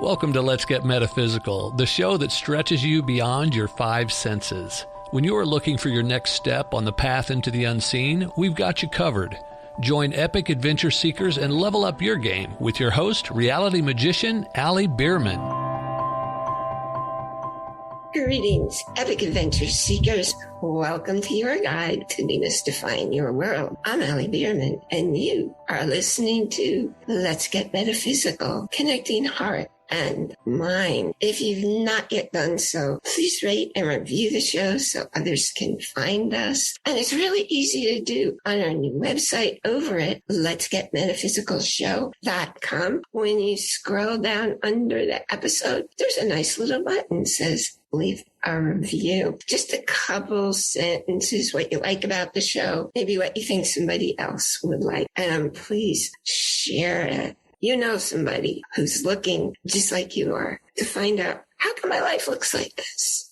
Welcome to Let's Get Metaphysical, the show that stretches you beyond your five senses. When you are looking for your next step on the path into the unseen, we've got you covered. Join epic adventure seekers and level up your game with your host, reality magician Allie Bierman. Greetings, epic adventure seekers. Welcome to your guide to demystifying your world. I'm Allie Bierman, and you are listening to Let's Get Metaphysical, connecting heart and mind. If you've not yet done so, please rate and review the show so others can find us. And it's really easy to do on our new website over at letsgetmetaphysicalshow.com. When you scroll down under the episode, there's a nice little button that says leave a review. Just a couple sentences, what you like about the show, maybe what you think somebody else would like. And please share it. You know somebody who's looking just like you are to find out, how come my life looks like this?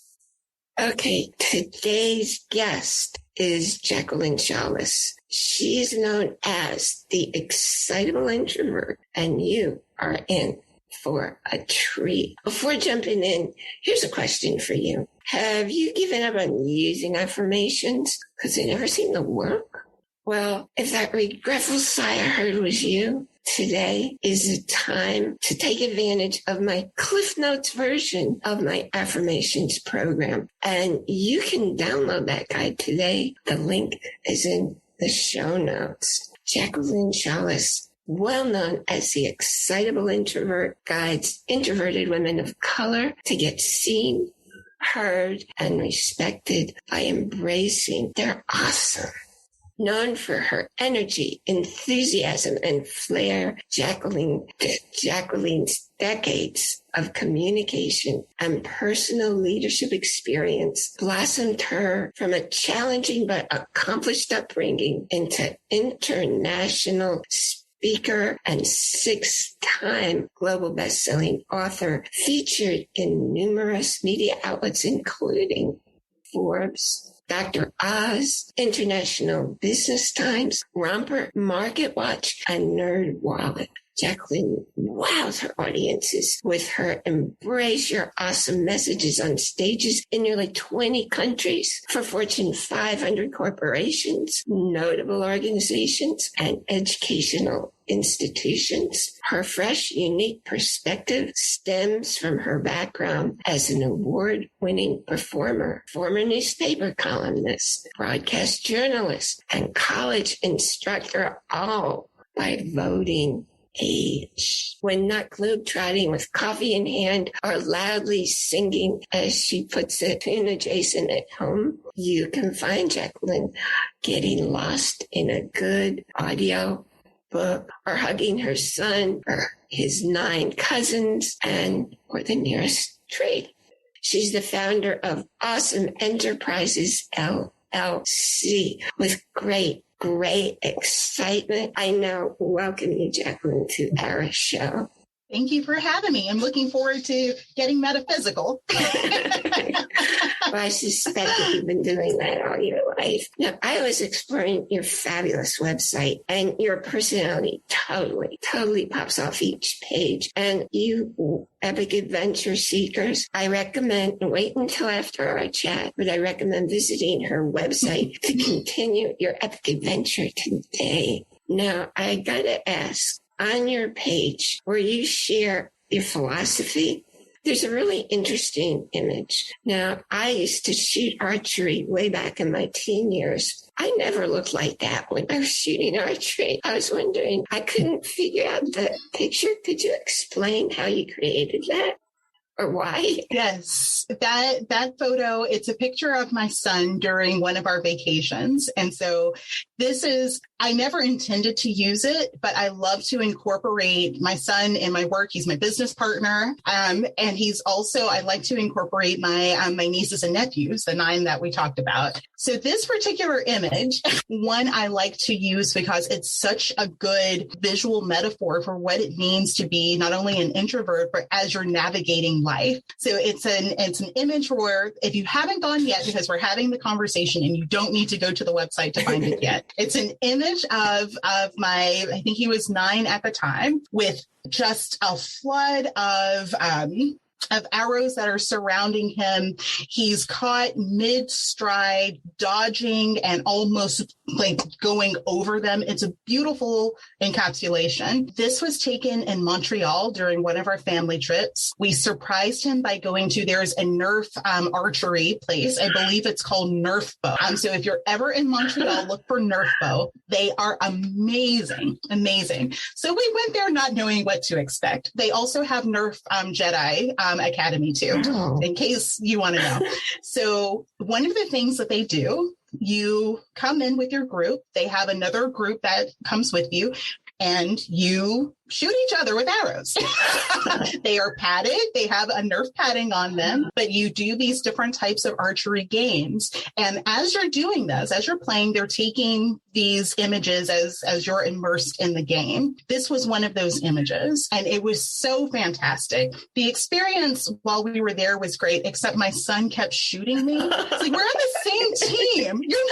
Okay, today's guest is Jacqueline Shaulis. She is known as the Excitable Introvert, and you are in for a treat. Before jumping in, here's a question for you. Have you given up on using affirmations because they never seem to work? Well, if that regretful sigh I heard was you, today is a time to take advantage of my Cliff Notes version of my affirmations program. And you can download that guide today. The link is in the show notes. Jacqueline Shaulis, well known as the Excitable Introvert, guides introverted women of color to get seen, heard, and respected by embracing their awesome. Known for her energy, enthusiasm, and flair, Jacqueline's decades of communication and personal leadership experience blossomed her from a challenging but accomplished upbringing into international speaker and six-time global best-selling author, featured in numerous media outlets including Forbes, Dr. Oz, International Business Times, Romper, Market Watch, and Nerd Wallet. Jacqueline wows her audiences with her Embrace Your Awesome messages on stages in nearly 20 countries for Fortune 500 corporations, notable organizations, and educational institutions. Her fresh, unique perspective stems from her background as an award-winning performer, former newspaper columnist, broadcast journalist, and college instructor, all by voting age. When not globetrotting with coffee in hand or loudly singing, as she puts it, tune adjacent at home, you can find Jacqueline getting lost in a good audio book or hugging her son or his 9 cousins or the nearest tree. She's the founder of Awesome Enterprises LLC with great excitement. I now welcome you, Jacqueline, to our show. Thank you for having me. I'm looking forward to getting metaphysical. Well, I suspect that you've been doing that all your life. Now, I was exploring your fabulous website, and your personality totally pops off each page. And you epic adventure seekers, I recommend, wait until after our chat, but I recommend visiting her website to continue your epic adventure today. Now, I gotta ask, on your page where you share your philosophy, there's a really interesting image. Now, I used to shoot archery way back in my teen years. I never looked like that when I was shooting archery. I was wondering, I couldn't figure out the picture. Could you explain how you created that? Or why? Yes, that photo, it's a picture of my son during one of our vacations. And so I never intended to use it, but I love to incorporate my son in my work. He's my business partner. And he's also, I like to incorporate my nieces and nephews, the 9 that we talked about. So this particular image, one I like to use because it's such a good visual metaphor for what it means to be not only an introvert, but as you're navigating life. So it's an image where if you haven't gone yet, because we're having the conversation and you don't need to go to the website to find it yet, It's an image of my, I think he was 9 at the time, with just a flood of arrows that are surrounding him. He's caught mid-stride, dodging and almost like going over them. It's a beautiful encapsulation. This was taken in Montreal during one of our family trips. We surprised him by going to, there's a Nerf archery place. I believe it's called Nerf Bow. So if you're ever in Montreal, look for Nerf Bow. They are amazing, amazing. So we went there not knowing what to expect. They also have Nerf Jedi Academy too, in case you want to know. So one of the things that they do, you come in with your group. They have another group that comes with you, and you shoot each other with arrows. They are padded. They have a Nerf padding on them, but you do these different types of archery games. And as you're doing this, as you're playing, they're taking these images as you're immersed in the game. This was one of those images, and it was so fantastic. The experience while we were there was great, except my son kept shooting me. It's like, we're on the same team. You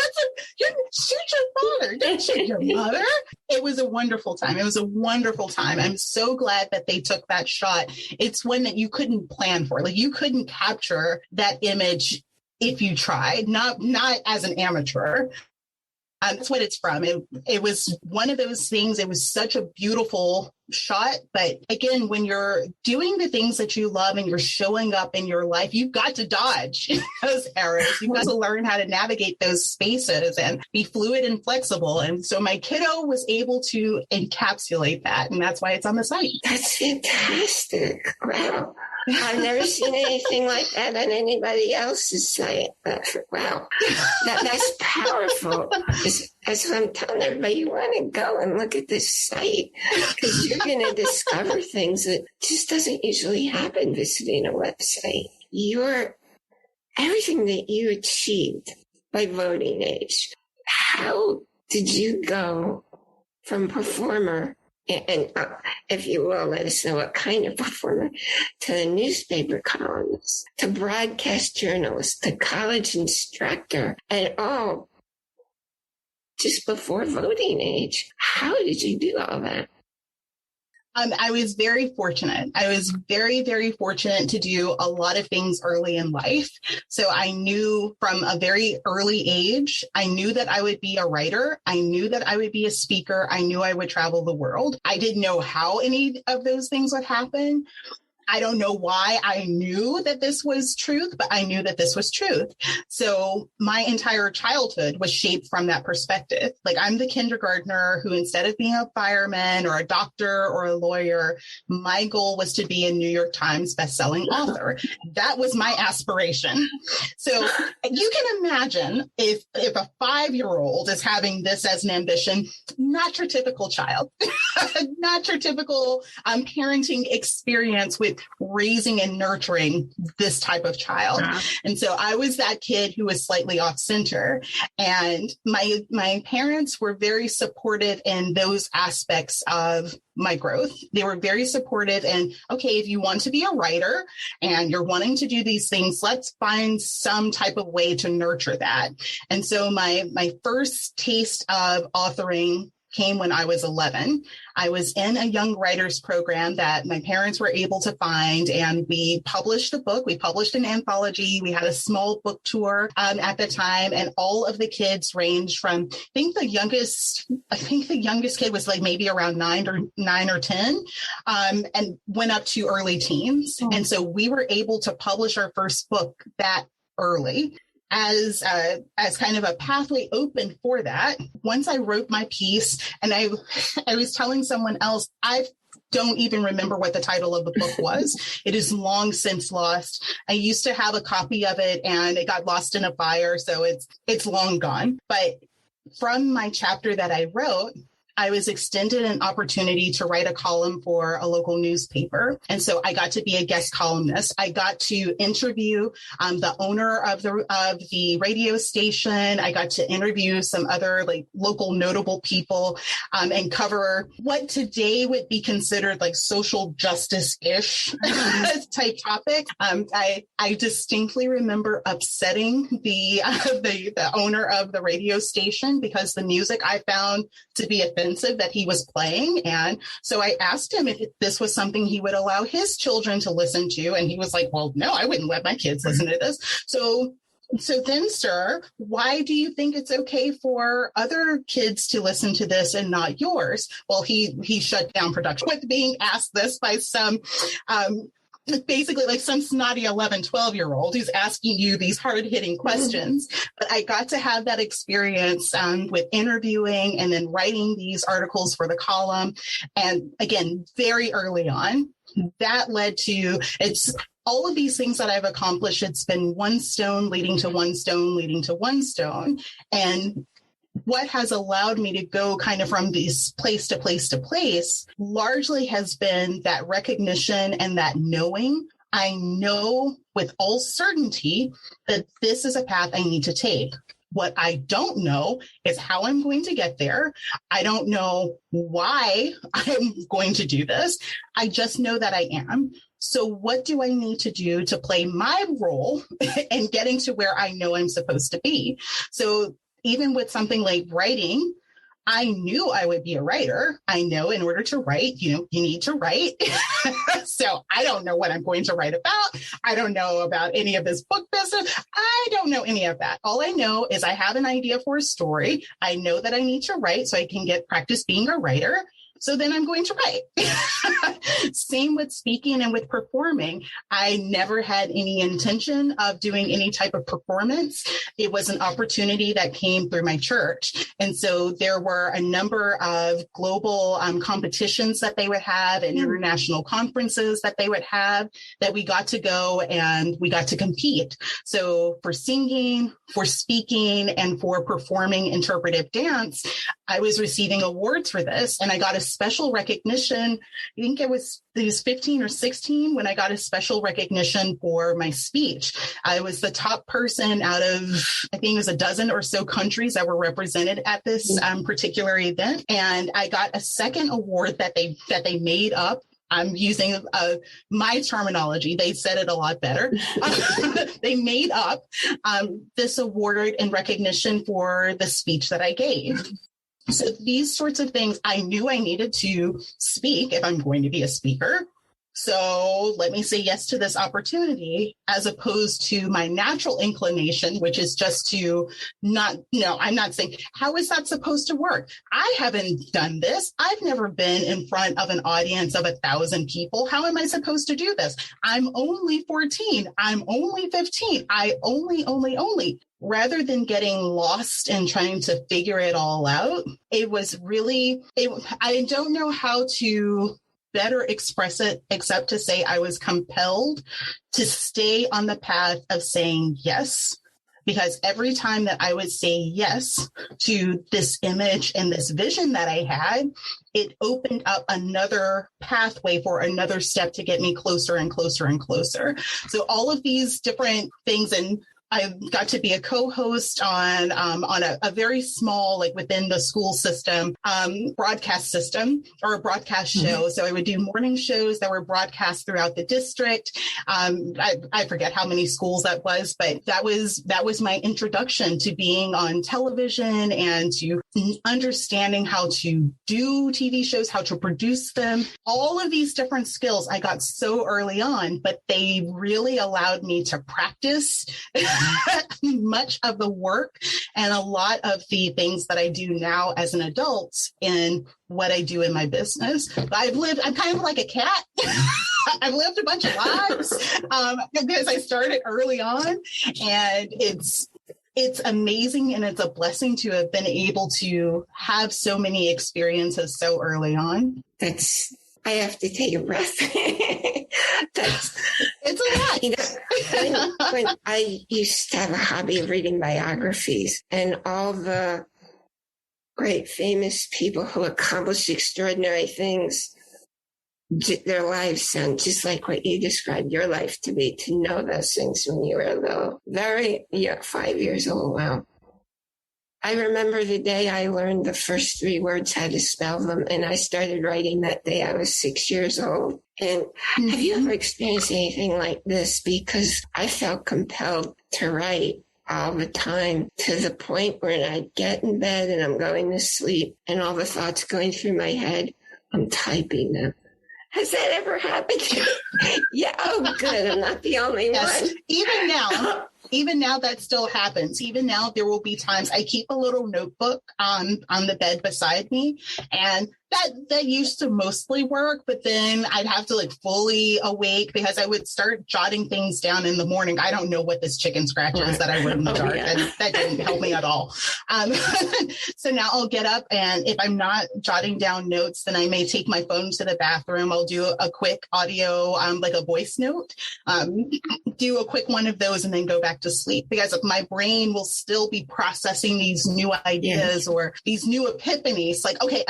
shoot your father. Don't shoot your mother. It was a wonderful time. It was a wonderful time. I'm so glad that they took that shot. It's one that you couldn't plan for. Like, you couldn't capture that image if you tried, not as an amateur. That's what it's from. It was one of those things. It was such a beautiful shot. But again, when you're doing the things that you love and you're showing up in your life, you've got to dodge those arrows. You've got to learn how to navigate those spaces and be fluid and flexible. And so my kiddo was able to encapsulate that. And that's why it's on the site. That's fantastic. Wow. I've never seen anything like that on anybody else's site. Wow. That's powerful. That's what I'm telling everybody. You want to go and look at this site, because you're going to discover things that just doesn't usually happen visiting a website. Everything that you achieved by voting age, how did you go from performer, and if you will, let us know what kind of performer, to a newspaper columnist, to broadcast journalist, to college instructor, and all just before voting age? How did you do all that? I was very fortunate. I was very, very fortunate to do a lot of things early in life. So I knew from a very early age, I knew that I would be a writer. I knew that I would be a speaker. I knew I would travel the world. I didn't know how any of those things would happen. I don't know why I knew that this was truth, but I knew that this was truth. So my entire childhood was shaped from that perspective. Like, I'm the kindergartner who, instead of being a fireman or a doctor or a lawyer, my goal was to be a New York Times bestselling author. That was my aspiration. So you can imagine if a 5-year-old is having this as an ambition, not your typical child, not your typical parenting experience with raising and nurturing this type of child. And so I was that kid who was slightly off center, and my parents were very supportive in those aspects of my growth. They were very supportive. And okay, if you want to be a writer and you're wanting to do these things, let's find some type of way to nurture that. And so my first taste of authoring came when I was 11. I was in a young writers program that my parents were able to find, and we published a book. We published an anthology. We had a small book tour at the time, and all of the kids ranged from, I think the youngest kid was like maybe around 9 or 10, and went up to early teens. Oh. And so we were able to publish our first book that early. As kind of a pathway open for that. Once I wrote my piece, and I was telling someone else, I don't even remember what the title of the book was. It is long since lost. I used to have a copy of it, and it got lost in a fire, so it's long gone. But from my chapter that I wrote, I was extended an opportunity to write a column for a local newspaper. And so I got to be a guest columnist. I got to interview the owner of the radio station. I got to interview some other like local notable people and cover what today would be considered like social justice-ish type topic. I distinctly remember upsetting the owner of the radio station because the music I found to be offensive that he was playing. And so I asked him if this was something he would allow his children to listen to. And he was like, well, no, I wouldn't let my kids listen to this. So then, sir, why do you think it's okay for other kids to listen to this and not yours? Well, he shut down production with being asked this by some basically like some snotty 11, 12-year-old who's asking you these hard-hitting questions. But I got to have that experience with interviewing and then writing these articles for the column. And again, very early on, that led to all of these things that I've accomplished. It's been one stone leading to one stone, leading to one stone. And what has allowed me to go kind of from this place to place to place largely has been that recognition and that knowing. I know with all certainty that this is a path I need to take. What I don't know is how I'm going to get there. I don't know why I'm going to do this. I just know that I am. So what do I need to do to play my role in getting to where I know I'm supposed to be? So even with something like writing, I knew I would be a writer. I know in order to write, you need to write. So I don't know what I'm going to write about. I don't know about any of this book business. I don't know any of that. All I know is I have an idea for a story. I know that I need to write so I can get practice being a writer. So then I'm going to write. Same with speaking and with performing. I never had any intention of doing any type of performance. It was an opportunity that came through my church. And so there were a number of global competitions that they would have and international conferences that they would have that we got to go and we got to compete. So for singing, for speaking, and for performing interpretive dance, I was receiving awards for this. And I got a special recognition. I think it was 15 or 16 when I got a special recognition for my speech. I was the top person out of, I think it was a dozen or so countries that were represented at this particular event. And I got a second award that they made up. I'm using my terminology. They said it a lot better. They made up this award in recognition for the speech that I gave. So these sorts of things, I knew I needed to speak if I'm going to be a speaker. So let me say yes to this opportunity as opposed to my natural inclination, which is just to I'm not saying, how is that supposed to work? I haven't done this. I've never been in front of an audience of 1,000 people. How am I supposed to do this? I'm only 14. I'm only 15. I only. Rather than getting lost and trying to figure it all out, it was really, I don't know how to better express it except to say I was compelled to stay on the path of saying yes, because every time that I would say yes to this image and this vision that I had, it opened up another pathway for another step to get me closer and closer and closer. So all of these different things, and I got to be a co-host on a very small, like within the school system, broadcast system or a broadcast show. So I would do morning shows that were broadcast throughout the district. I forget how many schools that was, but that was my introduction to being on television and to understanding how to do TV shows, how to produce them. All of these different skills I got so early on, but they really allowed me to practice much of the work and a lot of the things that I do now as an adult in what I do in my business. I'm kind of like a cat. I've lived a bunch of lives because I started early on, and it's amazing and it's a blessing to have been able to have so many experiences so early on. I have to take a breath. It's a lot. When I used to have a hobby of reading biographies and all the great famous people who accomplished extraordinary things, their lives sound just like what you described your life to be, to know those things when you were little. 5 years old. Wow. I remember the day I learned the first 3 words, how to spell them, and I started writing that day. I was 6 years old. And have you ever experienced anything like this? Because I felt compelled to write all the time, to the point where I'd get in bed and I'm going to sleep and all the thoughts going through my head, I'm typing them. Has that ever happened? Yeah. Oh, good. I'm not the only one. Even now that still happens. Even now, there will be times I keep a little notebook on the bed beside me, and that used to mostly work, but then I'd have to fully awake because I would start jotting things down in the morning. I don't know what this chicken scratch is that I wrote in the dark, and that didn't help me at all. So now I'll get up, and if I'm not jotting down notes, then I may take my phone to the bathroom. I'll do a quick audio, like a voice note, do a quick one of those, and then go back to sleep, because my brain will still be processing these new ideas or these new epiphanies. Like, okay,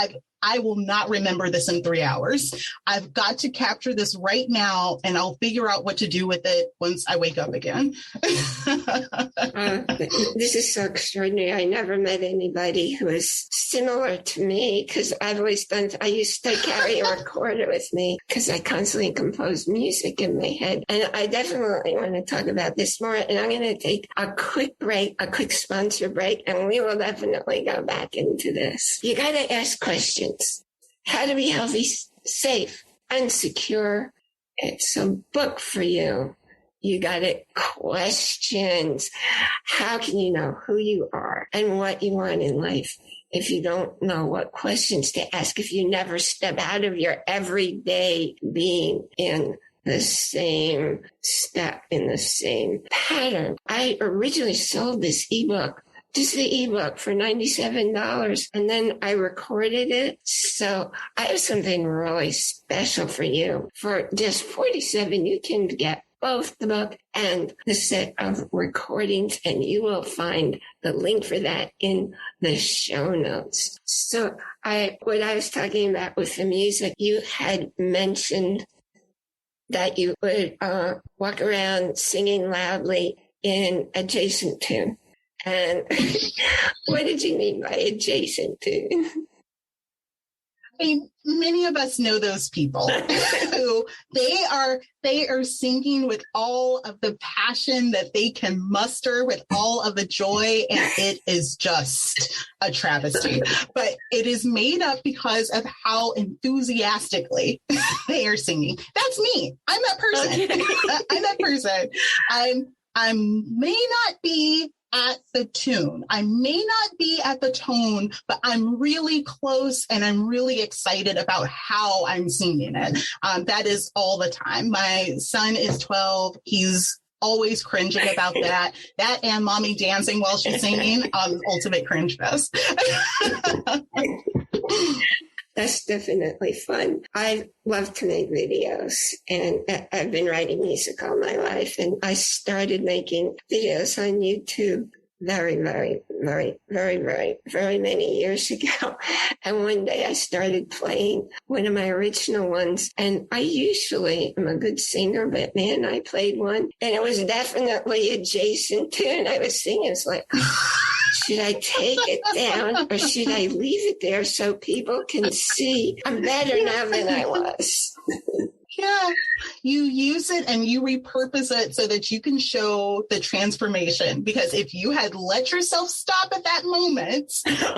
I will not remember this in 3 hours. I've got to capture this right now, and I'll figure out what to do with it once I wake up again. This is so extraordinary. I never met anybody who is similar to me, because I used to carry a recorder with me because I constantly compose music in my head. And I definitely want to talk about this more. And I'm going to take a quick break, a quick sponsor break, and we will definitely go back into this. You got to ask questions. How to be healthy, safe, and secure. It's a book for you. You got it. Questions. How can you know who you are and what you want in life if you don't know what questions to ask, if you never step out of your everyday being in the same step, in the same pattern? I originally sold this ebook, just the ebook, for $97. And then I recorded it. So I have something really special for you. For just $47, you can get both the book and the set of recordings, and you will find the link for that in the show notes. So what I was talking about with the music, you had mentioned that you would walk around singing loudly in adjacent tune. And what did you mean by adjacent tune? I mean, many of us know those people who they are singing with all of the passion that they can muster, with all of the joy, and it is just a travesty. But it is made up because of how enthusiastically they are singing. That's me. I'm that person. Okay. I'm that person. I may not be at the tune. I may not be at the tone, but I'm really close, and I'm really excited about how I'm singing it. That is all the time. My son is 12. He's always cringing about that. That and mommy dancing while she's singing, ultimate cringe fest. That's definitely fun. I love to make videos, and I've been writing music all my life, and I started making videos on YouTube very, very, very, very, very, very many years ago. And one day I started playing one of my original ones, and I usually am a good singer, but man, I played one, and it was definitely adjacent to, and I was singing. It's like, should I take it down, or should I leave it there so people can see I'm better now than I was? Yeah, you use it and you repurpose it so that you can show the transformation. Because if you had let yourself stop at that moment,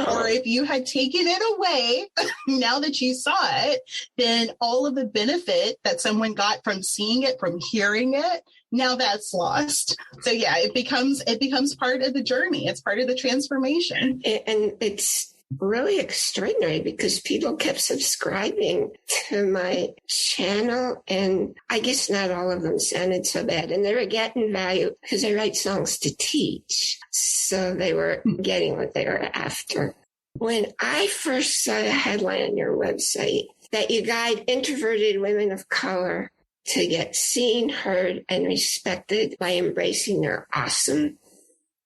or if you had taken it away now that you saw it, then all of the benefit that someone got from seeing it, from hearing it, now that's lost. So yeah, it becomes part of the journey. It's part of the transformation. And it's really extraordinary because people kept subscribing to my channel, and I guess not all of them sounded so bad, and they were getting value because I write songs to teach. So they were getting what they were after. When I first saw the headline on your website that you guide introverted women of color to get seen, heard, and respected by embracing their awesome,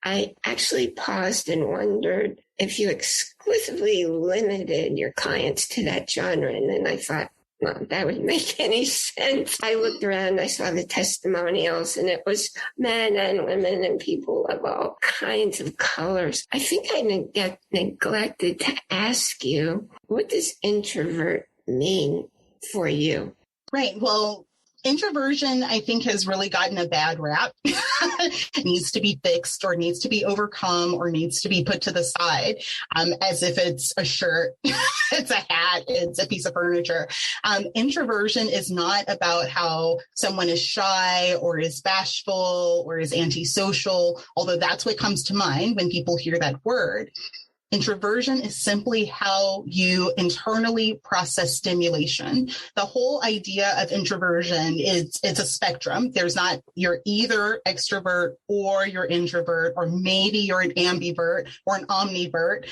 I actually paused and wondered, if you exclusively limited your clients to that genre. And then I thought, well, that would make any sense. I looked around, I saw the testimonials, and it was men and women and people of all kinds of colors. I think I neglected to ask you, what does introvert mean for you? Right. Well, introversion, I think, has really gotten a bad rap. It needs to be fixed or needs to be overcome or needs to be put to the side, as if it's a shirt, it's a hat, it's a piece of furniture. Introversion is not about how someone is shy or is bashful or is antisocial, although that's what comes to mind when people hear that word. Introversion is simply how you internally process stimulation. The whole idea of introversion is it's a spectrum. You're either extrovert or you're introvert, or maybe you're an ambivert or an omnivert.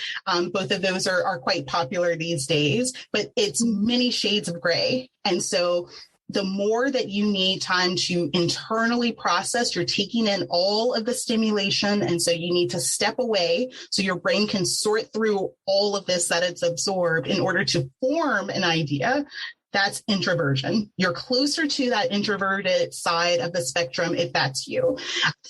Both of those are quite popular these days, but it's many shades of gray. And so the more that you need time to internally process, you're taking in all of the stimulation. And so you need to step away so your brain can sort through all of this that it's absorbed in order to form an idea. That's introversion. You're closer to that introverted side of the spectrum if that's you.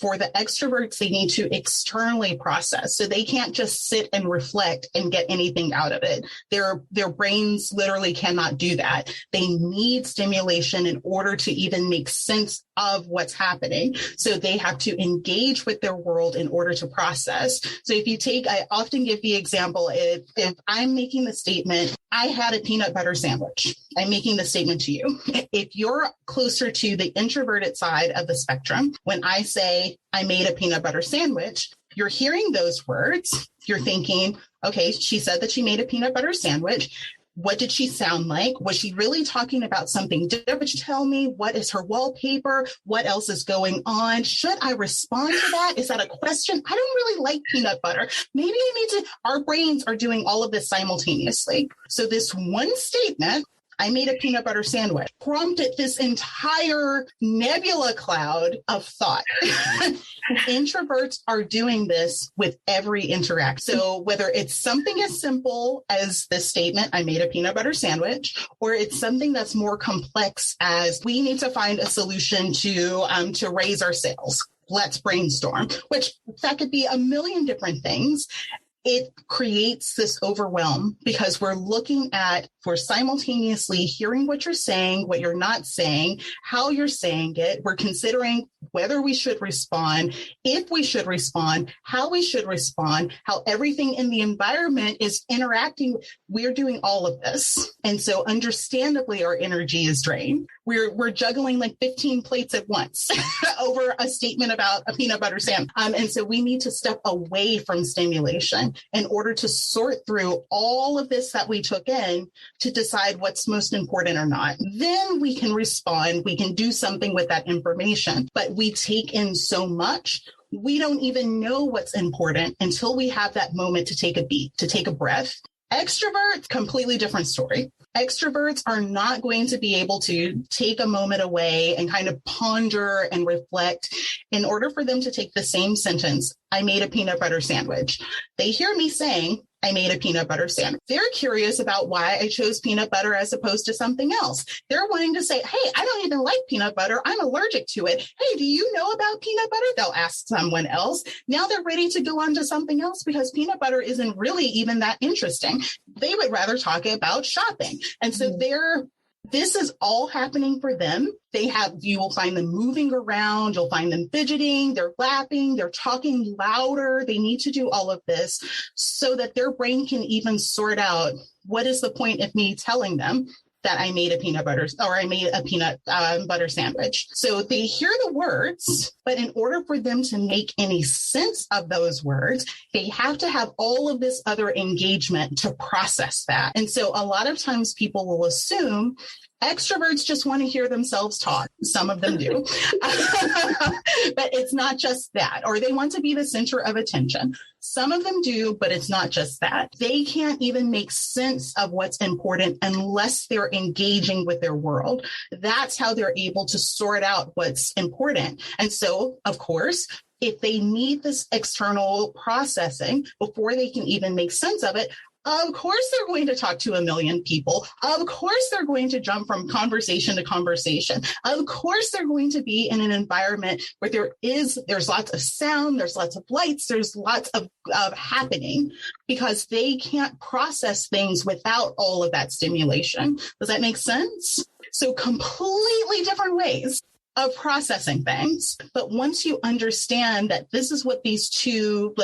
For the extroverts, they need to externally process. So they can't just sit and reflect and get anything out of it. Their brains literally cannot do that. They need stimulation in order to even make sense of what's happening. So they have to engage with their world in order to process. So I often give the example, if I'm making the statement, I had a peanut butter sandwich, I'm making the statement to you. If you're closer to the introverted side of the spectrum, when I say I made a peanut butter sandwich, you're hearing those words, you're thinking, okay, she said that she made a peanut butter sandwich. What did she sound like? Was she really talking about something? Did you tell me what is her wallpaper? What else is going on? Should I respond to that? Is that a question? I don't really like peanut butter. Maybe I need to, our brains are doing all of this simultaneously. So this one statement, I made a peanut butter sandwich, prompted this entire nebula cloud of thought. Introverts are doing this with every interaction. So whether it's something as simple as this statement, I made a peanut butter sandwich, or it's something that's more complex as we need to find a solution to raise our sales. Let's brainstorm, which that could be a million different things. It creates this overwhelm because we're simultaneously hearing what you're saying, what you're not saying, how you're saying it. We're considering whether we should respond, if we should respond, how we should respond, how everything in the environment is interacting. We're doing all of this. And so understandably, our energy is drained. We're juggling like 15 plates at once over a statement about a peanut butter sandwich. And so we need to step away from stimulation in order to sort through all of this that we took in to decide what's most important or not. Then we can respond. We can do something with that information. But we take in so much, we don't even know what's important until we have that moment to take a beat, to take a breath. Extroverts, completely different story. Extroverts are not going to be able to take a moment away and kind of ponder and reflect in order for them to take the same sentence, I made a peanut butter sandwich. They hear me saying, I made a peanut butter sandwich. They're curious about why I chose peanut butter as opposed to something else. They're wanting to say, hey, I don't even like peanut butter. I'm allergic to it. Hey, do you know about peanut butter? They'll ask someone else. Now they're ready to go on to something else because peanut butter isn't really even that interesting. They would rather talk about shopping. And so this is all happening for them. You will find them moving around. You'll find them fidgeting. They're laughing. They're talking louder. They need to do all of this so that their brain can even sort out what is the point of me telling them that I made a peanut butter sandwich. So they hear the words, but in order for them to make any sense of those words, they have to have all of this other engagement to process that. And so a lot of times people will assume extroverts just want to hear themselves talk. Some of them do. But it's not just that. Or they want to be the center of attention. Some of them do, but it's not just that. They can't even make sense of what's important unless they're engaging with their world. That's how they're able to sort out what's important. And so, of course, if they need this external processing before they can even make sense of it, of course they're going to talk to a million people. Of course they're going to jump from conversation to conversation. Of course they're going to be in an environment where there's lots of sound, there's lots of lights, there's lots of happening, because they can't process things without all of that stimulation. Does that make sense? So completely different ways of processing things. But once you understand that this is what these two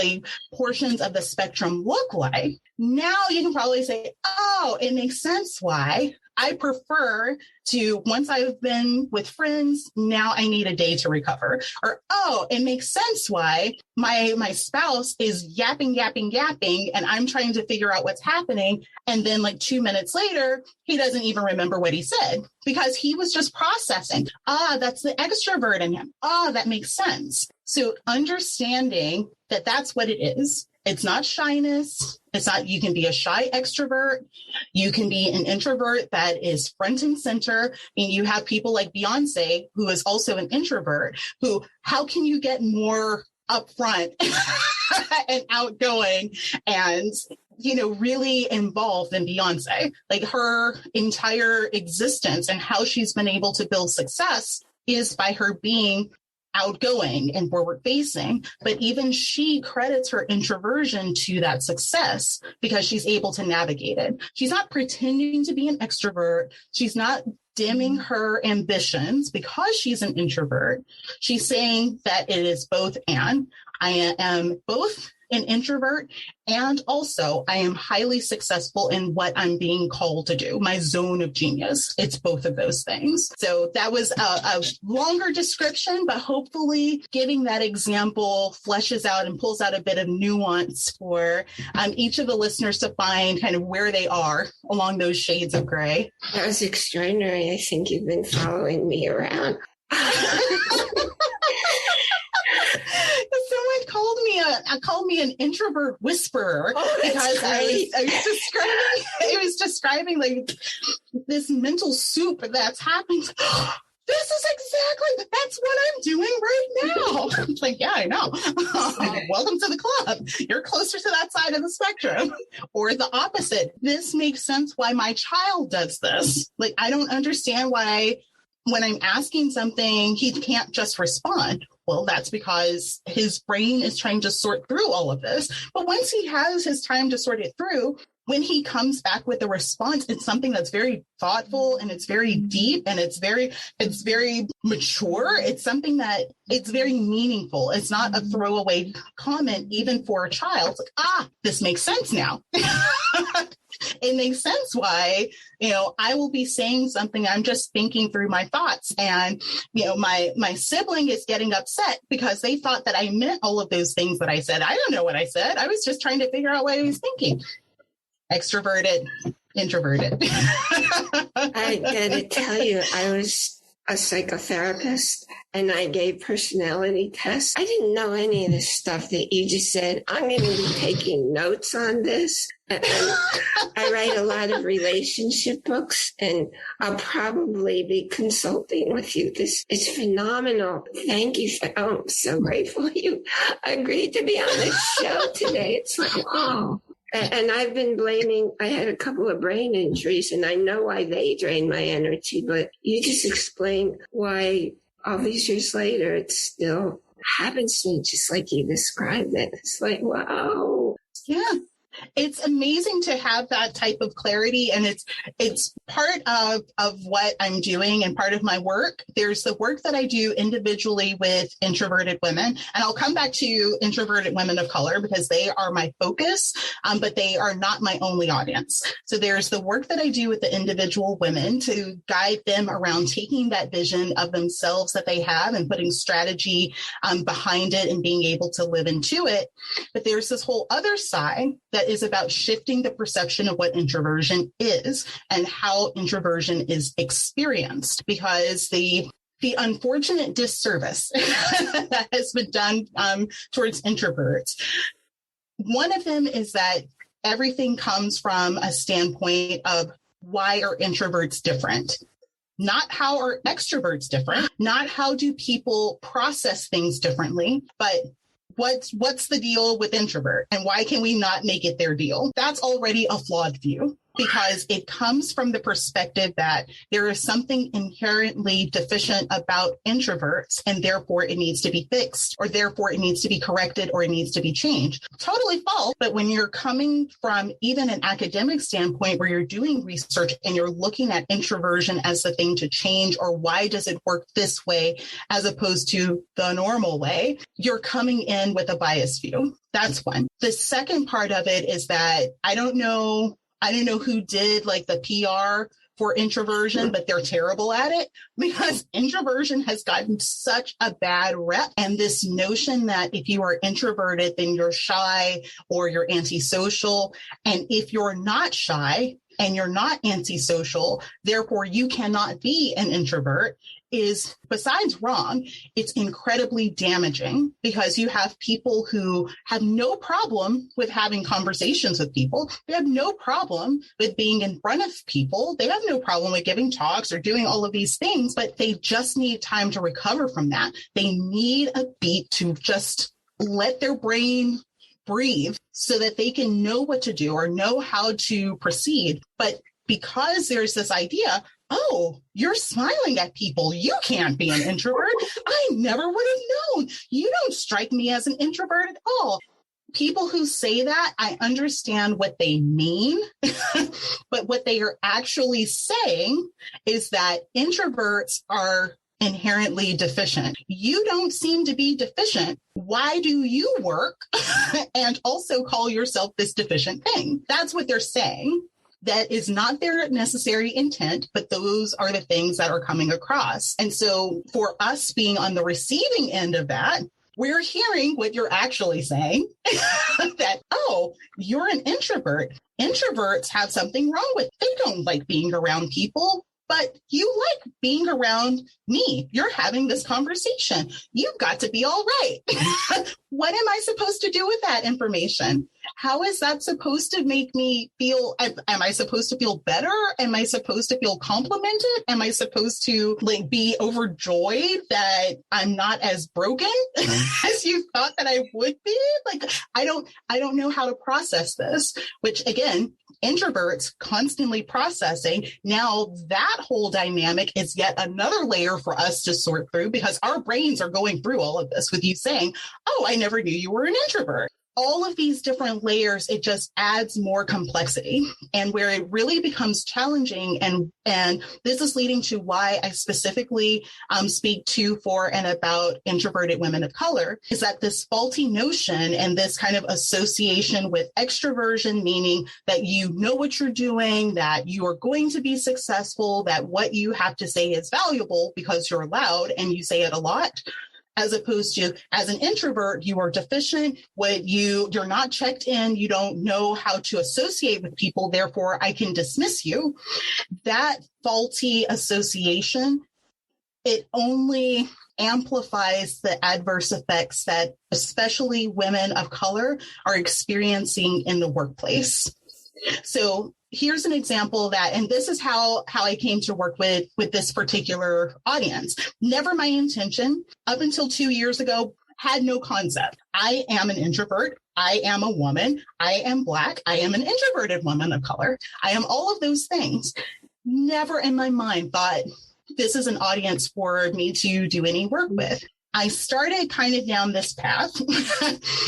portions of the spectrum look like, now you can probably say, oh, it makes sense why I prefer to, once I've been with friends, now I need a day to recover. Or, oh, it makes sense why my spouse is yapping, and I'm trying to figure out what's happening. And then 2 minutes later, he doesn't even remember what he said because he was just processing. That's the extrovert in him. That makes sense. So understanding that that's what it is. It's not shyness. It's not, you can be a shy extrovert. You can be an introvert that is front and center. And you have people like Beyonce, who is also an introvert, who, how can you get more upfront and outgoing and, really involved in Beyonce? Her entire existence and how she's been able to build success is by her being outgoing and forward facing, but even she credits her introversion to that success because she's able to navigate it. She's not pretending to be an extrovert. She's not dimming her ambitions because she's an introvert. She's saying that it is both and. I am both an introvert, and also I am highly successful in what I'm being called to do, my zone of genius. It's both of those things. So that was a longer description, but hopefully giving that example fleshes out and pulls out a bit of nuance for each of the listeners to find kind of where they are along those shades of gray. That was extraordinary. I think you've been following me around. Someone called me an introvert whisperer because I was describing this mental soup that's happening. This is that's what I'm doing right now. Yeah, I know. Welcome to the club. You're closer to that side of the spectrum. Or the opposite. This makes sense why my child does this. I don't understand why when I'm asking something, he can't just respond. Well, that's because his brain is trying to sort through all of this. But once he has his time to sort it through, when he comes back with a response, it's something that's very thoughtful and it's very deep and it's very mature. It's something that it's very meaningful. It's not a throwaway comment, even for a child. It's this makes sense now. It makes sense why, I will be saying something. I'm just thinking through my thoughts. And, my sibling is getting upset because they thought that I meant all of those things that I said. I don't know what I said. I was just trying to figure out what I was thinking. Extroverted, introverted. I gotta tell you, I was a psychotherapist and I gave personality tests. I didn't know any of this stuff that you just said. I'm going to be taking notes on this. And I write a lot of relationship books and I'll probably be consulting with you. This is phenomenal. Thank you. I'm so grateful you agreed to be on this show today. It's wow. And I've been blaming, I had a couple of brain injuries and I know why they drain my energy, but you just explained why all these years later, it still happens to me just like you described it. It's wow. Yeah. It's amazing to have that type of clarity. And it's part of what I'm doing and part of my work. There's the work that I do individually with introverted women. And I'll come back to introverted women of color because they are my focus, but they are not my only audience. So there's the work that I do with the individual women to guide them around taking that vision of themselves that they have and putting strategy behind it and being able to live into it. But there's this whole other side that is about shifting the perception of what introversion is and how introversion is experienced, because the unfortunate disservice that has been done towards introverts. One of them is that everything comes from a standpoint of why are introverts different? Not how are extroverts different, not how do people process things differently, but what's the deal with introvert and why can we not make it their deal? That's already a flawed view, because it comes from the perspective that there is something inherently deficient about introverts and therefore it needs to be fixed, or therefore it needs to be corrected, or it needs to be changed. Totally false. But when you're coming from even an academic standpoint where you're doing research and you're looking at introversion as the thing to change, or why does it work this way as opposed to the normal way, you're coming in with a biased view. That's one. The second part of it is that I don't know who did like the PR for introversion, but they're terrible at it, because introversion has gotten such a bad rep. And this notion that if you are introverted, then you're shy or you're antisocial. And if you're not shy and you're not antisocial, therefore you cannot be an introvert, is, besides wrong, it's incredibly damaging, because you have people who have no problem with having conversations with people. They have no problem with being in front of people. They have no problem with giving talks or doing all of these things, but they just need time to recover from that. They need a beat to just let their brain breathe so that they can know what to do or know how to proceed. But because there's this idea, oh, you're smiling at people, you can't be an introvert. I never would have known. You don't strike me as an introvert at all. People who say that, I understand what they mean, but what they are actually saying is that introverts are inherently deficient. You don't seem to be deficient. Why do you work and also call yourself this deficient thing? That's what they're saying. That is not their necessary intent, but those are the things that are coming across. And so for us being on the receiving end of that, we're hearing what you're actually saying, that, oh, you're an introvert. Introverts have something wrong with, they don't like being around people, but you like being around me. You're having this conversation. You've got to be all right. What am I supposed to do with that information? How is that supposed to make me feel? Am I supposed to feel better? Am I supposed to feel complimented? Am I supposed to like be overjoyed that I'm not as broken as you thought that I would be? Like, I don't know how to process this, which again, introverts constantly processing. Now that whole dynamic is yet another layer for us to sort through, because our brains are going through all of this with you saying, oh, I never knew you were an introvert. All of these different layers, it just adds more complexity, and where it really becomes challenging. And this is leading to why I specifically speak to, for, and about introverted women of color, is that this faulty notion and this kind of association with extroversion, meaning that you know what you're doing, that you are going to be successful, that what you have to say is valuable because you're loud and you say it a lot. As opposed to, as an introvert, you are deficient, you're not checked in, you don't know how to associate with people, therefore I can dismiss you. That faulty association, it only amplifies the adverse effects that especially women of color are experiencing in the workplace. So here's an example that, and this is how I came to work with this particular audience. Never my intention. Up until 2 years ago, had no concept. I am an introvert. I am a woman. I am Black. I am an introverted woman of color. I am all of those things. Never in my mind thought this is an audience for me to do any work with. I started kind of down this path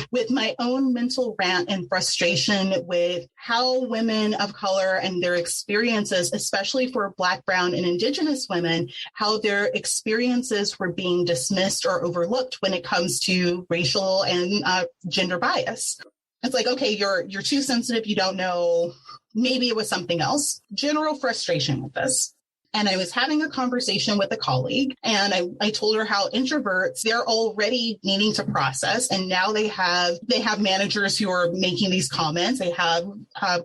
with my own mental rant and frustration with how women of color and their experiences, especially for Black, Brown, and Indigenous women, how their experiences were being dismissed or overlooked when it comes to racial and gender bias. It's like, okay, you're too sensitive. You don't know. Maybe it was something else. General frustration with this. And I was having a conversation with a colleague, and I told her how introverts, they're already needing to process. And now they have managers who are making these comments. They have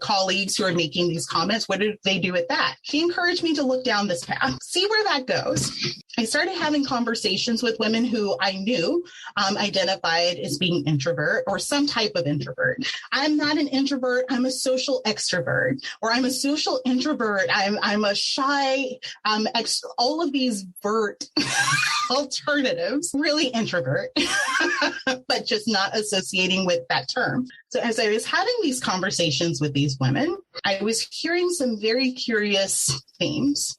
colleagues who are making these comments. What do they do with that? She encouraged me to look down this path, see where that goes. I started having conversations with women who I knew identified as being introvert or some type of introvert. I'm not an introvert. I'm a social extrovert, or I'm a social introvert. I'm a shy, all of these vert alternatives, really introvert, but just not associating with that term. So as I was having these conversations with these women, I was hearing some very curious themes.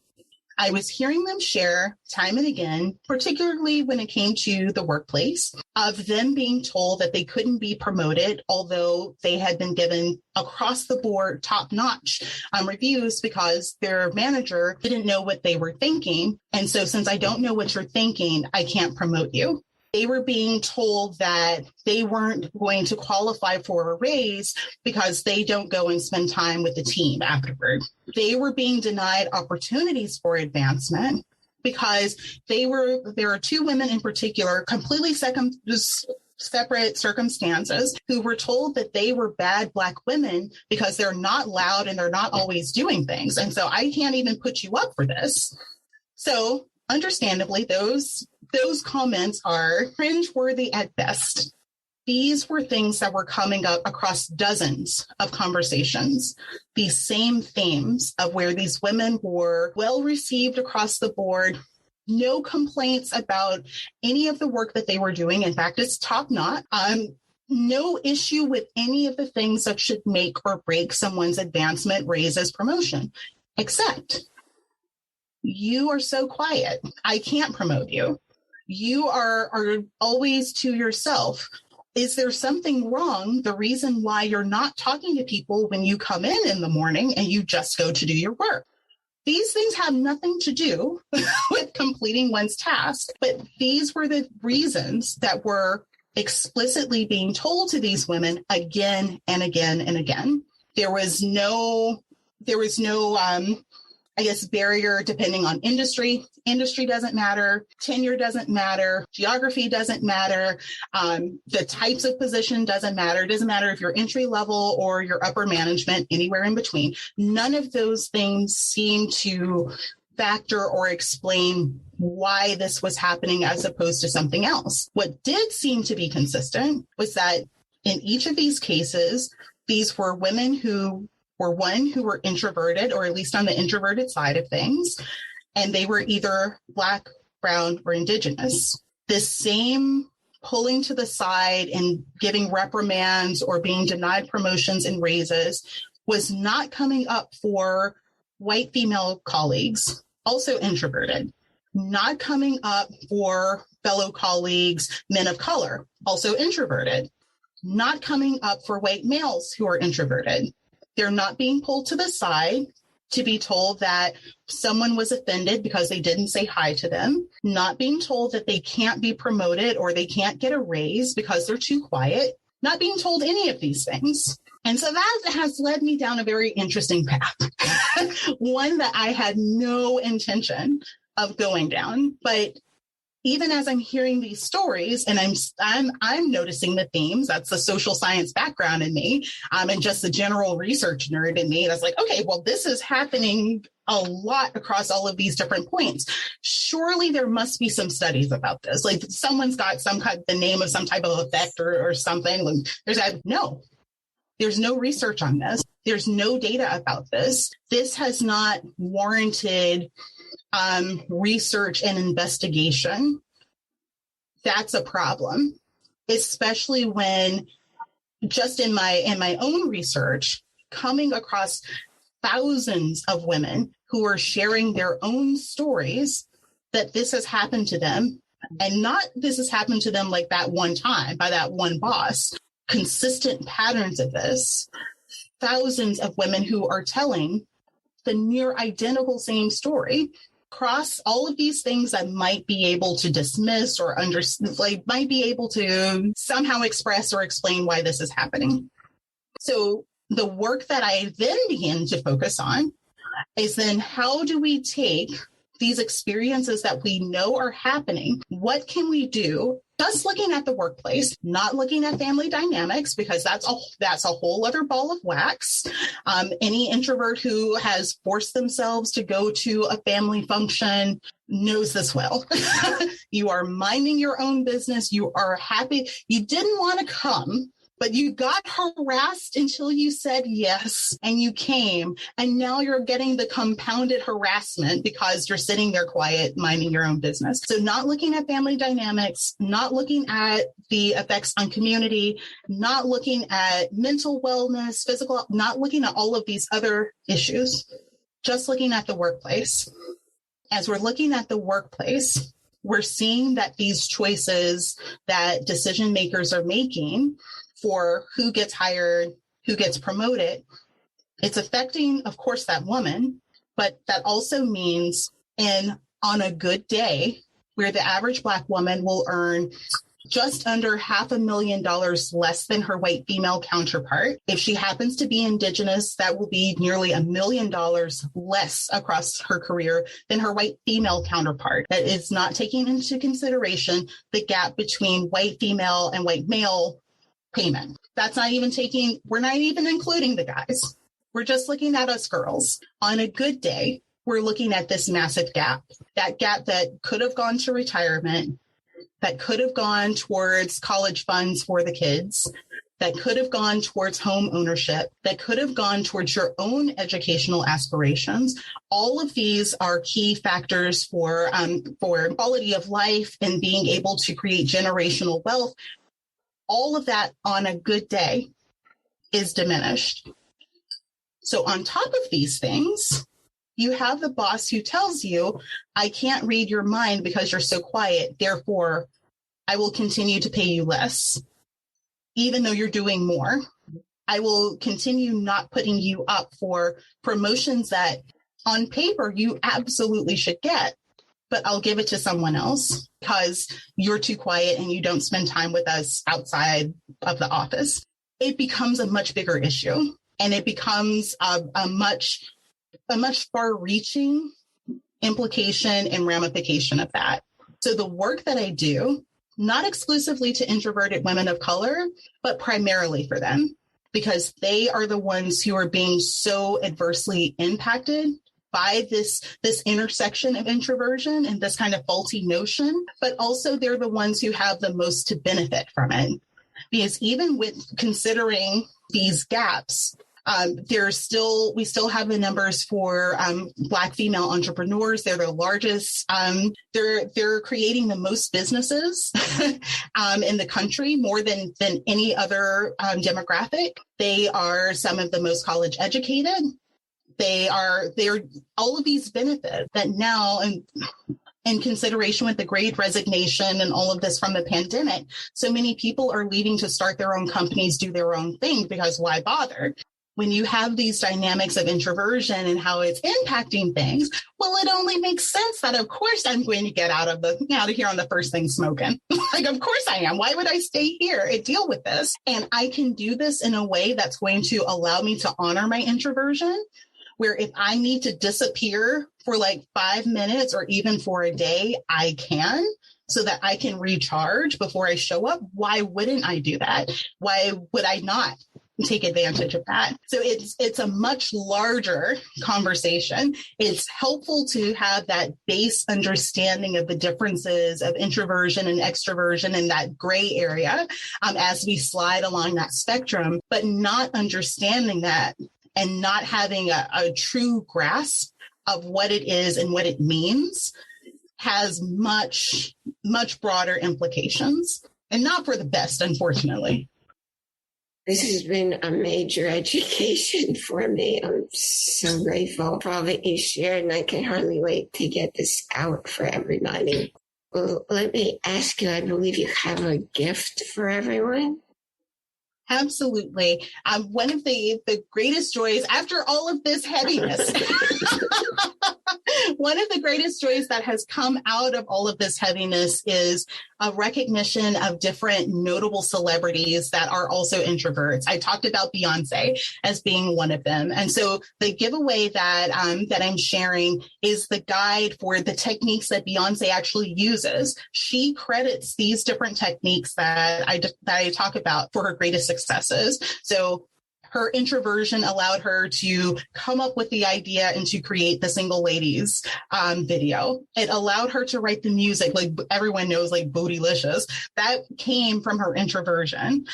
I was hearing them share time and again, particularly when it came to the workplace, of them being told that they couldn't be promoted, although they had been given across the board top-notch reviews because their manager didn't know what they were thinking. And so since I don't know what you're thinking, I can't promote you. They were being told that they weren't going to qualify for a raise because they don't go and spend time with the team afterward. They were being denied opportunities for advancement because there are two women in particular, completely separate circumstances, who were told that they were bad Black women because they're not loud and they're not always doing things. And so I can't even put you up for this. So understandably, those comments are cringeworthy at best. These were things that were coming up across dozens of conversations. These same themes of where these women were well received across the board, no complaints about any of the work that they were doing. In fact, it's top-notch. No issue with any of the things that should make or break someone's advancement, raises, promotion, except you are so quiet. I can't promote you. You are always to yourself. Is there something wrong? The reason why you're not talking to people when you come in the morning and you just go to do your work. These things have nothing to do with completing one's task, but these were the reasons that were explicitly being told to these women again and again and again. There was no barrier depending on industry. Industry doesn't matter. Tenure doesn't matter. Geography doesn't matter. The types of position doesn't matter. It doesn't matter if you're entry level or you're upper management, anywhere in between. None of those things seem to factor or explain why this was happening as opposed to something else. What did seem to be consistent was that in each of these cases, these were women who were introverted, or at least on the introverted side of things, and they were either Black, brown, or Indigenous. This same pulling to the side and giving reprimands or being denied promotions and raises was not coming up for white female colleagues, also introverted, not coming up for fellow colleagues, men of color, also introverted, not coming up for white males who are introverted. They're not being pulled to the side to be told that someone was offended because they didn't say hi to them, not being told that they can't be promoted or they can't get a raise because they're too quiet, not being told any of these things. And so that has led me down a very interesting path, one that I had no intention of going down. But even as I'm hearing these stories and I'm noticing the themes, that's the social science background in me, and just the general research nerd in me. That's like, okay, well, this is happening a lot across all of these different points. Surely there must be some studies about this. Like someone's got the name of some type of effect or something. Like, there's no research on this. There's no data about this. This has not warranted research and investigation. That's a problem, especially when just in my own research, coming across thousands of women who are sharing their own stories that this has happened to them, and not this has happened to them like that one time by that one boss, consistent patterns of this, thousands of women who are telling the near identical same story across all of these things that might be able to dismiss or might be able to somehow express or explain why this is happening. So the work that I then begin to focus on is then how do we take these experiences that we know are happening, what can we do? Just looking at the workplace, not looking at family dynamics, because that's a whole other ball of wax. Any introvert who has forced themselves to go to a family function knows this well. You are minding your own business. You are happy. You didn't want to come, but you got harassed until you said yes and you came. And now you're getting the compounded harassment because you're sitting there quiet, minding your own business. So not looking at family dynamics, not looking at the effects on community, not looking at mental wellness, physical, not looking at all of these other issues, just looking at the workplace. As we're looking at the workplace, we're seeing that these choices that decision makers are making for who gets hired, who gets promoted, it's affecting, of course, that woman, but that also means on a good day, where the average Black woman will earn just under $500,000 less than her white female counterpart. If she happens to be Indigenous, that will be nearly $1 million less across her career than her white female counterpart. That is not taking into consideration the gap between white female and white male payment. That's not even we're not even including the guys. We're just looking at us girls. On a good day, we're looking at this massive gap, that gap that could have gone to retirement, that could have gone towards college funds for the kids, that could have gone towards home ownership, that could have gone towards your own educational aspirations. All of these are key factors for quality of life and being able to create generational wealth. All of that on a good day is diminished. So on top of these things, you have the boss who tells you, I can't read your mind because you're so quiet. Therefore, I will continue to pay you less, even though you're doing more. I will continue not putting you up for promotions that on paper you absolutely should get, but I'll give it to someone else because you're too quiet and you don't spend time with us outside of the office. It becomes a much bigger issue, and it becomes a much far-reaching implication and ramification of that. So the work that I do, not exclusively to introverted women of color, but primarily for them, because they are the ones who are being so adversely impacted by this intersection of introversion and this kind of faulty notion, but also they're the ones who have the most to benefit from it. Because even with considering these gaps, we still have the numbers for Black female entrepreneurs. They're the largest. They're creating the most businesses in the country, more than any other demographic. They are some of the most college educated. They're all of these benefits that now, in consideration with the great resignation and all of this from the pandemic, so many people are leaving to start their own companies, do their own thing, because why bother? When you have these dynamics of introversion and how it's impacting things, well, it only makes sense that, of course, I'm going to get out of here on the first thing smoking. Like, of course I am. Why would I stay here and deal with this? And I can do this in a way that's going to allow me to honor my introversion, where if I need to disappear for like 5 minutes or even for a day, I can, so that I can recharge before I show up. Why wouldn't I do that? Why would I not take advantage of that? So it's a much larger conversation. It's helpful to have that base understanding of the differences of introversion and extroversion and that gray area as we slide along that spectrum, but not understanding that and not having a true grasp of what it is and what it means has much, much broader implications, and not for the best, unfortunately. This has been a major education for me. I'm so grateful for all that you shared, and I can hardly wait to get this out for everybody. Well, let me ask you, I believe you have a gift for everyone? Absolutely. One of the greatest joys after all of this heaviness, one of the greatest joys that has come out of all of this heaviness is a recognition of different notable celebrities that are also introverts. I talked about Beyonce as being one of them. And so the giveaway that I'm sharing is the guide for the techniques that Beyonce actually uses. She credits these different techniques that I talk about for her greatest successes. So her introversion allowed her to come up with the idea and to create the Single Ladies video. It allowed her to write the music, like everyone knows, like Bootylicious. That came from her introversion.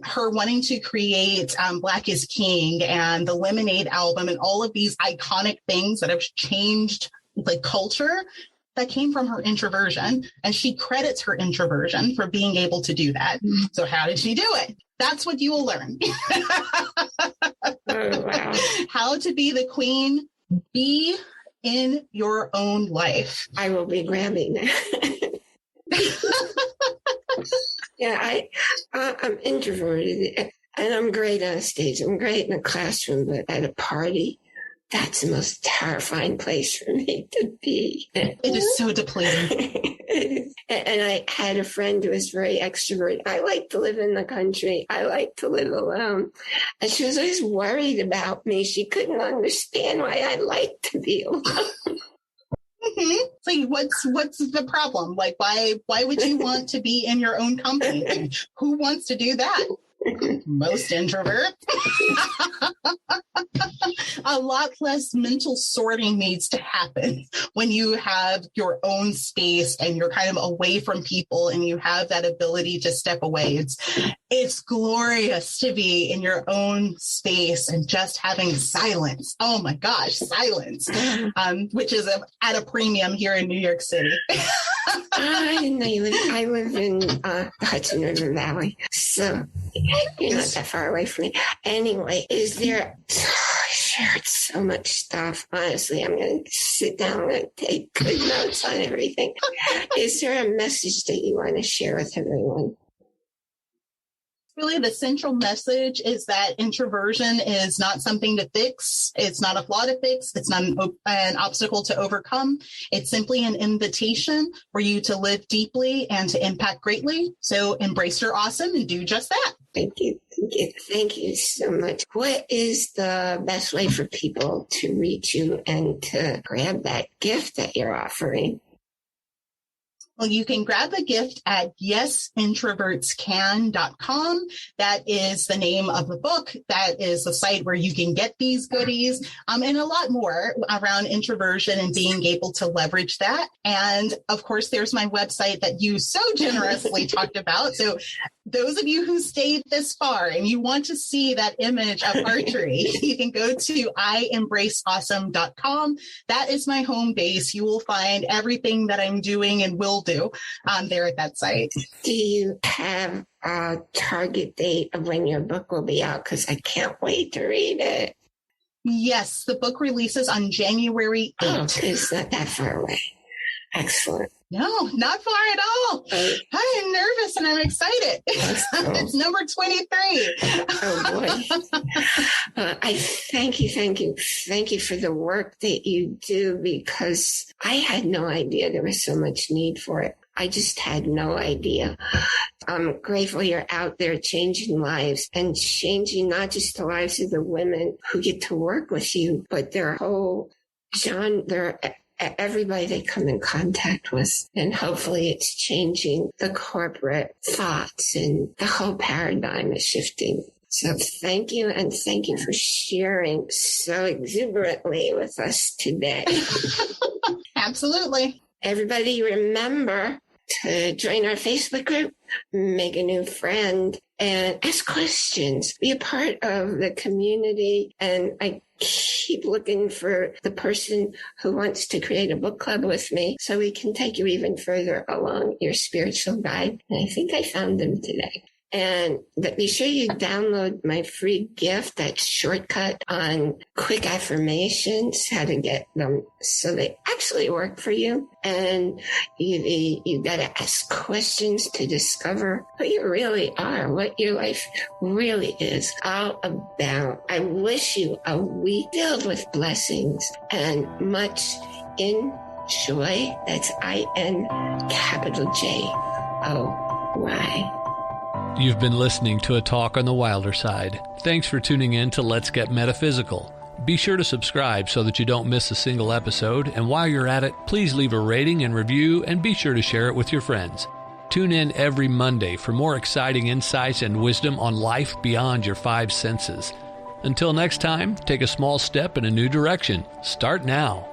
Her wanting to create Black is King and the Lemonade album and all of these iconic things that have changed like culture, that came from her introversion. And she credits her introversion for being able to do that. So how did she do it? That's what you will learn. Oh, wow. How to be the queen, be in your own life. I will be grabbing that. Yeah, I'm introverted and I'm great on stage. I'm great in a classroom, but at a party, that's the most terrifying place for me to be. It is so depleting. And I had a friend who was very extroverted. I like to live in the country. I like to live alone. And she was always worried about me. She couldn't understand why I like to be alone. It's like, what's the problem? Like, why would you want to be in your own company? Like, who wants to do that? Most introverts. A lot less mental sorting needs to happen when you have your own space and you're kind of away from people and you have that ability to step away. It's glorious to be in your own space and just having silence. Oh my gosh, silence, which is at a premium here in New York City. I didn't know you lived. I live in the Hudson River Valley, so you're not that far away from me. Anyway, is there? I shared so much stuff. Honestly, I'm going to sit down and take good notes on everything. Is there a message that you want to share with everyone? Really, the central message is that introversion is not something to fix. It's not a flaw to fix. It's not an obstacle to overcome. It's simply an invitation for you to live deeply and to impact greatly. So embrace your awesome and do just that. Thank you. Thank you. Thank you so much. What is the best way for people to reach you and to grab that gift that you're offering? Well, you can grab the gift at yesintrovertscan.com. That is the name of the book. That is the site where you can get these goodies and a lot more around introversion and being able to leverage that. And of course, there's my website that you so generously talked about. So those of you who stayed this far and you want to see that image of archery, you can go to IembraceAwesome.com. That is my home base. You will find everything that I'm doing and will do there at that site. Do you have a target date of when your book will be out? Because I can't wait to read it. Yes, the book releases on January 8th. Oh, it's not that far away. Excellent. No, not far at all. I am nervous and I'm excited. Cool. It's number 23. Oh, boy. I thank you for the work that you do, because I had no idea there was so much need for it. I just had no idea. I'm grateful you're out there changing lives and changing not just the lives of the women who get to work with you, but their whole genre, everybody they come in contact with. And hopefully it's changing the corporate thoughts and the whole paradigm is shifting. So thank you. And thank you for sharing so exuberantly with us today. Absolutely. Everybody remember to join our Facebook group, make a new friend, and ask questions. Be a part of the community. And I keep looking for the person who wants to create a book club with me so we can take you even further along your spiritual guide. And I think I found them today. And be sure you download my free gift, that shortcut on quick affirmations, how to get them so they actually work for you. And you got to ask questions to discover who you really are, what your life really is all about. I wish you a week filled with blessings and much joy. That's INJOY. You've been listening to A Talk on the Wilder Side. Thanks for tuning in to Let's Get Metaphysical. Be sure to subscribe so that you don't miss a single episode, and while you're at it, please leave a rating and review, and be sure to share it with your friends. Tune in every Monday for more exciting insights and wisdom on life beyond your five senses. Until next time, take a small step in a new direction. Start now.